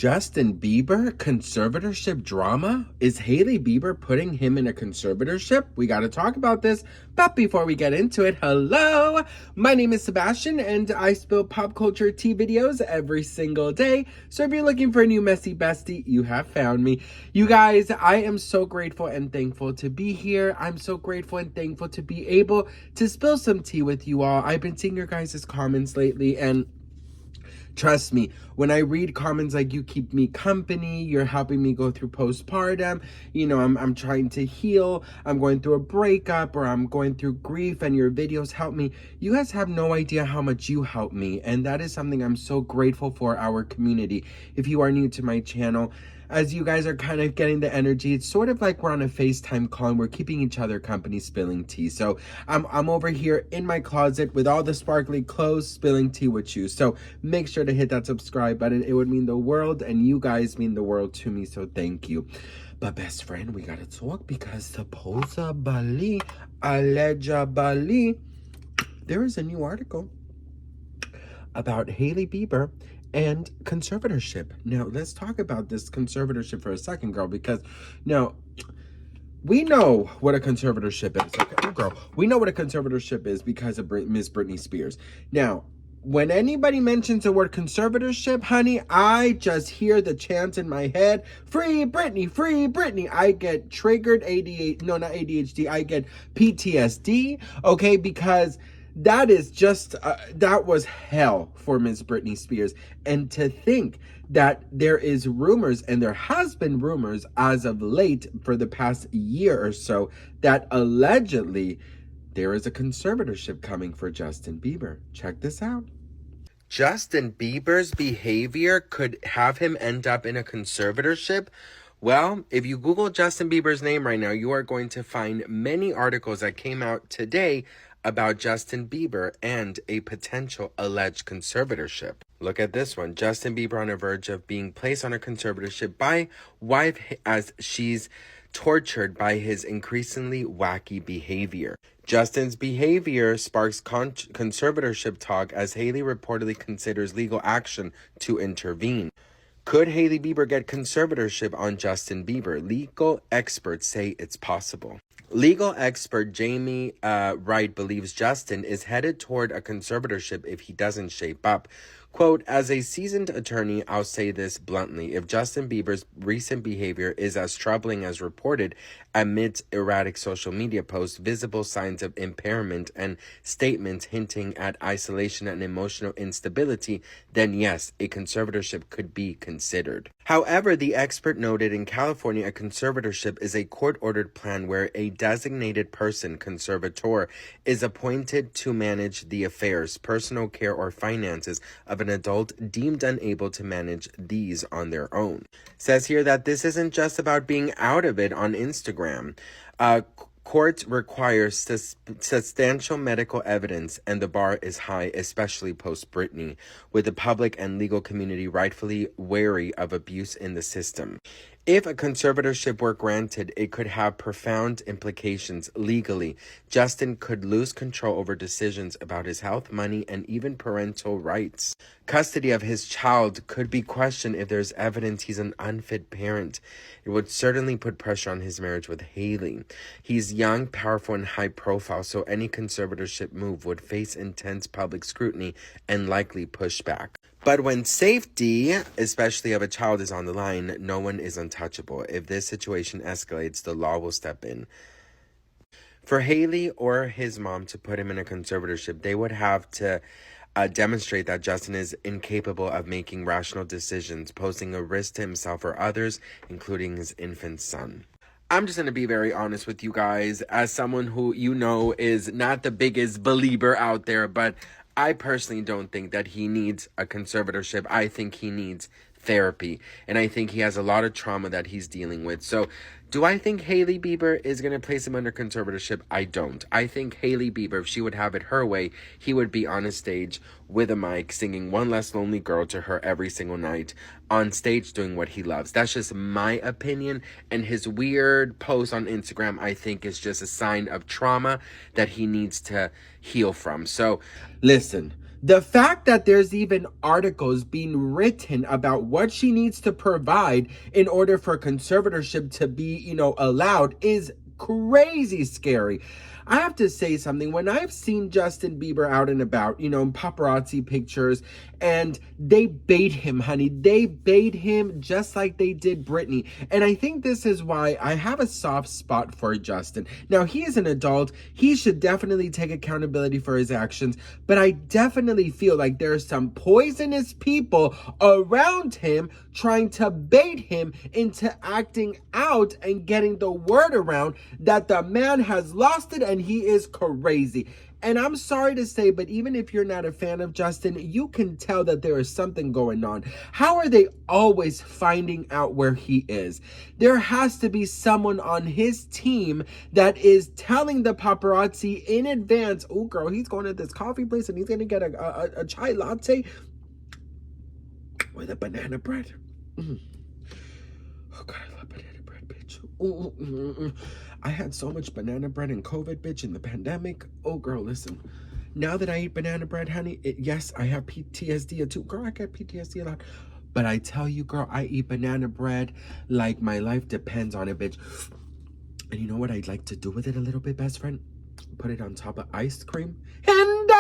Justin Bieber conservatorship drama? Is Hailey Bieber putting him in a conservatorship? We got to talk about this. But before we get into it, hello! My name is Sebastian and I spill pop culture tea videos every single day. So if you're looking for a new messy bestie, you have found me. You guys, I am so grateful and thankful to be here. I'm so grateful and thankful to be able to spill some tea with you all. I've been seeing your guys' comments lately and trust me, when I read comments like you keep me company, you're helping me go through postpartum, I'm trying to heal, I'm going through a breakup, or I'm going through grief and your videos help me. You guys have no idea how much you help me, and that is something I'm so grateful for our community. If you are new to my channel, as you guys are kind of getting the energy, it's sort of like we're on a FaceTime call and we're keeping each other company spilling tea. So I'm over here in my closet with all the sparkly clothes spilling tea with you. So make sure to hit that subscribe button. It would mean the world, and you guys mean the world to me, so thank you. But best friend, we gotta talk because supposedly, allegedly, there is a new article about Hailey Bieber and conservatorship. Now, let's talk about this conservatorship for a second, girl, because now we know what a conservatorship is. Okay, girl, we know what a conservatorship is because of Miss Britney Spears. Now, when anybody mentions the word conservatorship, honey, I just hear the chant in my head, free Britney, free Britney. I get triggered ADHD, I get PTSD, okay, because that is just, that was hell for Miss Britney Spears. And to think that there is rumors, and there has been rumors as of late for the past year or so, that allegedly there is a conservatorship coming for Justin Bieber. Check this out. Justin Bieber's behavior could have him end up in a conservatorship. Well, if you Google Justin Bieber's name right now, you are going to find many articles that came out today about Justin Bieber and a potential alleged conservatorship. Look at this one. Justin Bieber on the verge of being placed on a conservatorship by wife as she's tortured by his increasingly wacky behavior. Justin's behavior sparks conservatorship talk as Hailey reportedly considers legal action to intervene. Could Hailey Bieber get conservatorship on Justin Bieber? Legal experts say it's possible. Legal expert Jamie Wright believes Justin is headed toward a conservatorship if he doesn't shape up. Quote, as a seasoned attorney, I'll say this bluntly. If Justin Bieber's recent behavior is as troubling as reported amidst erratic social media posts, visible signs of impairment, and statements hinting at isolation and emotional instability, then yes, a conservatorship could be considered. However, the expert noted in California, a conservatorship is a court-ordered plan where a designated person, conservator, is appointed to manage the affairs, personal care, or finances of an adult deemed unable to manage these on their own. Says here that this isn't just about being out of it on Instagram. Courts require substantial medical evidence, and the bar is high, especially post-Britney, with the public and legal community rightfully wary of abuse in the system. If a conservatorship were granted, it could have profound implications legally. Justin could lose control over decisions about his health, money, and even parental rights. Custody of his child could be questioned if there's evidence he's an unfit parent. It would certainly put pressure on his marriage with Hailey. He's young, powerful, and high profile, so any conservatorship move would face intense public scrutiny and likely pushback. But when safety, especially of a child, is on the line, no one is untouchable. If this situation escalates, the law will step in. For Hailey or his mom to put him in a conservatorship, they would have to demonstrate that Justin is incapable of making rational decisions, posing a risk to himself or others, including his infant son. I'm just going to be very honest with you guys, as someone who is not the biggest believer out there, but I personally don't think that he needs a conservatorship. I think he needs therapy, and I think he has a lot of trauma that he's dealing with. So do I think Hailey Bieber is going to place him under conservatorship? I don't. I think Hailey Bieber, if she would have it her way, he would be on a stage with a mic singing One Less Lonely Girl to her every single night, on stage doing what he loves. That's just my opinion, and his weird post on Instagram, I think, is just a sign of trauma that he needs to heal from. So listen, The fact that there's even articles being written about what she needs to provide in order for conservatorship to be, allowed is crazy scary. I have to say something. When I've seen Justin Bieber out and about, in paparazzi pictures, and they bait him, honey. They bait him just like they did Britney. And I think this is why I have a soft spot for Justin. Now, he is an adult. He should definitely take accountability for his actions. But I definitely feel like there are some poisonous people around him trying to bait him into acting out and getting the word around that the man has lost it and he is crazy. And I'm sorry to say, but even if you're not a fan of Justin, you can tell that there is something going on. How are they always finding out where he is? There has to be someone on his team that is telling the paparazzi in advance, oh girl, he's going to this coffee place and he's going to get a chai latte with a banana bread. Oh God, I love banana bread, bitch. I had so much banana bread in COVID, bitch, in the pandemic. Oh, girl, listen. Now that I eat banana bread, honey, yes, I have PTSD too. Girl, I get PTSD a lot. But I tell you, girl, I eat banana bread like my life depends on it, bitch. And you know what I'd like to do with it a little bit, best friend? Put it on top of ice cream. And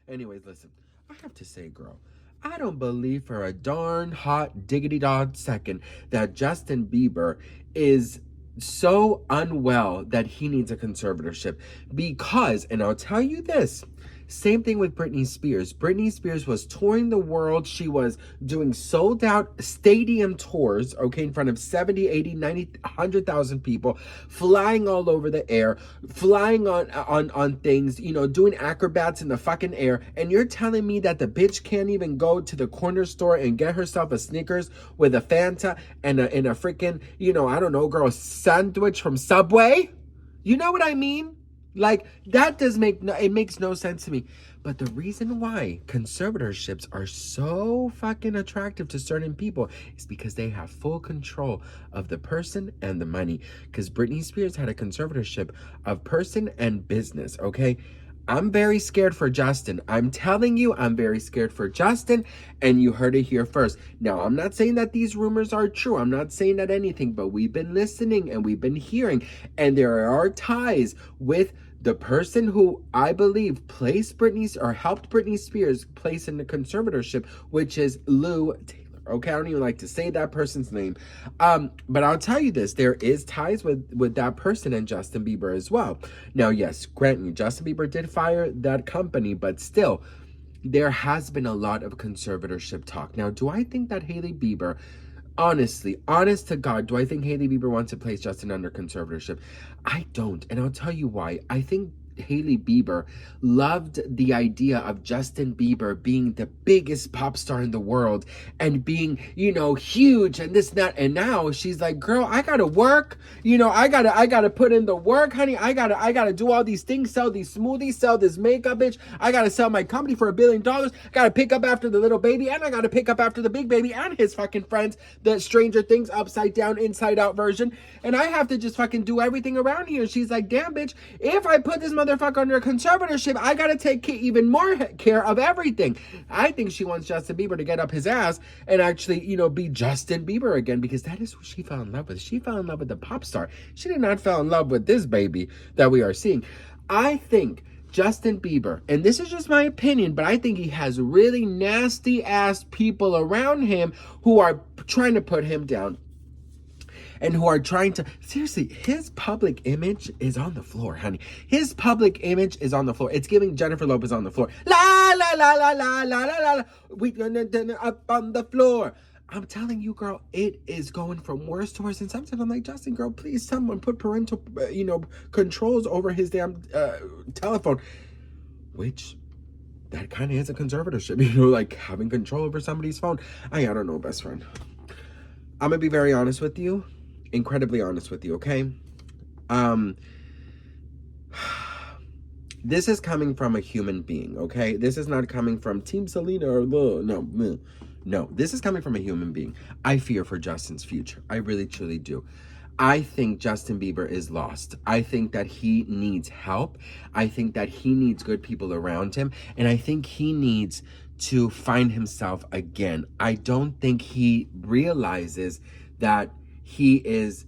anyways, listen. I have to say, girl, I don't believe for a darn hot diggity dog second that Justin Bieber is so unwell that he needs a conservatorship because, and I'll tell you this, same thing with Britney Spears. Britney Spears was touring the world. She was doing sold out stadium tours, okay, in front of 70, 80, 90, 100,000 people, flying all over the air, flying on things, doing acrobats in the fucking air. And you're telling me that the bitch can't even go to the corner store and get herself a Snickers with a Fanta and a freaking, I don't know, girl, sandwich from Subway? You know what I mean? Like, that it makes no sense to me. But the reason why conservatorships are so fucking attractive to certain people is because they have full control of the person and the money. Because Britney Spears had a conservatorship of person and business, okay? I'm very scared for Justin. I'm telling you, I'm very scared for Justin, and you heard it here first. Now, I'm not saying that these rumors are true. I'm not saying that anything, but we've been listening and we've been hearing, and there are ties with the person who I believe placed Britney or helped Britney Spears place in the conservatorship, which is Lou Taylor. Okay, I don't even like to say that person's name. But I'll tell you this, there is ties with that person and Justin Bieber as well. Now, yes, grant you, Justin Bieber did fire that company, but still, there has been a lot of conservatorship talk. Now, do I think that Hailey Bieber, honestly, honest to God, do I think Hailey Bieber wants to place Justin under conservatorship? I don't, and I'll tell you why. I think Hailey Bieber loved the idea of Justin Bieber being the biggest pop star in the world and being, huge and this and that. And now she's like, girl, I gotta work. I gotta put in the work, honey. I gotta do all these things, sell these smoothies, sell this makeup, bitch. I gotta sell my company for $1 billion. I gotta pick up after the little baby, and I gotta pick up after the big baby and his fucking friends, the Stranger Things upside down, inside out version. And I have to just fucking do everything around here. She's like, damn, bitch, if I put this motherfucker under a conservatorship, I gotta take even more care of everything. I think she wants Justin Bieber to get up his ass and actually, be Justin Bieber again, because that is who she fell in love with. She fell in love with the pop star. She did not fall in love with this baby that we are seeing. I think Justin Bieber, and this is just my opinion, but I think he has really nasty ass people around him who are trying to put him down. And who are trying to, seriously, his public image is on the floor, honey. His public image is on the floor. It's giving Jennifer Lopez on the floor. La, la, la, la, la, la, la, la, we up on the floor. I'm telling you, girl, it is going from worse to worse. And sometimes I'm like, Justin, girl, please, someone put parental, controls over his damn telephone. Which, that kind of is a conservatorship, like having control over somebody's phone. I don't know, best friend. I'm going to be very honest with you. Incredibly honest with you, okay? This is coming from a human being, okay? This is not coming from Team Selena or no. This is coming from a human being. I fear for Justin's future. I really, truly do. I think Justin Bieber is lost. I think that he needs help. I think that he needs good people around him. And I think he needs to find himself again. I don't think he realizes that he is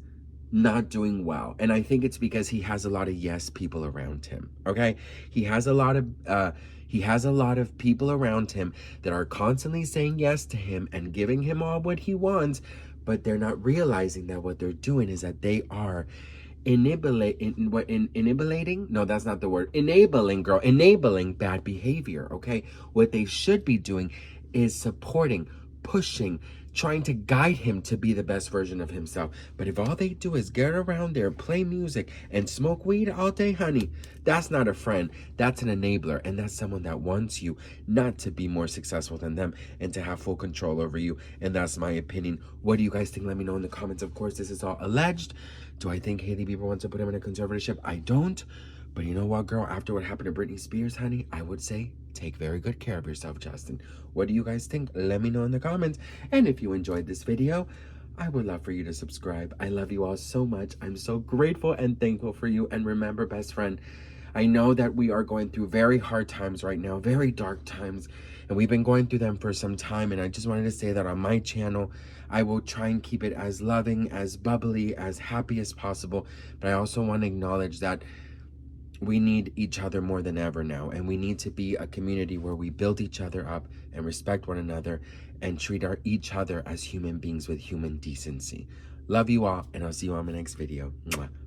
not doing well. And I think it's because he has a lot of yes people around him. Okay? He has a lot of people around him that are constantly saying yes to him and giving him all what he wants, but they're not realizing that what they're doing is that they are enabling, no, that's not the word, enabling bad behavior. Okay, what they should be doing is supporting, pushing, trying to guide him to be the best version of himself. But if all they do is get around there, play music, and smoke weed all day, honey, that's not a friend. That's an enabler, and that's someone that wants you not to be more successful than them and to have full control over you. And that's my opinion. What do you guys think? Let me know in the comments. Of course, this is all alleged. Do I think Hailey Bieber wants to put him in a conservatorship? I don't. But you know what, girl? After what happened to Britney Spears, honey, I would say take very good care of yourself, Justin. What do you guys think? Let me know in the comments. And if you enjoyed this video, I would love for you to subscribe. I love you all so much. I'm so grateful and thankful for you. And remember, best friend, I know that we are going through very hard times right now, very dark times, and we've been going through them for some time. And I just wanted to say that on my channel, I will try and keep it as loving, as bubbly, as happy as possible. But I also want to acknowledge that we need each other more than ever now, and we need to be a community where we build each other up and respect one another and treat each other as human beings with human decency. Love you all, and I'll see you on my next video. Mwah.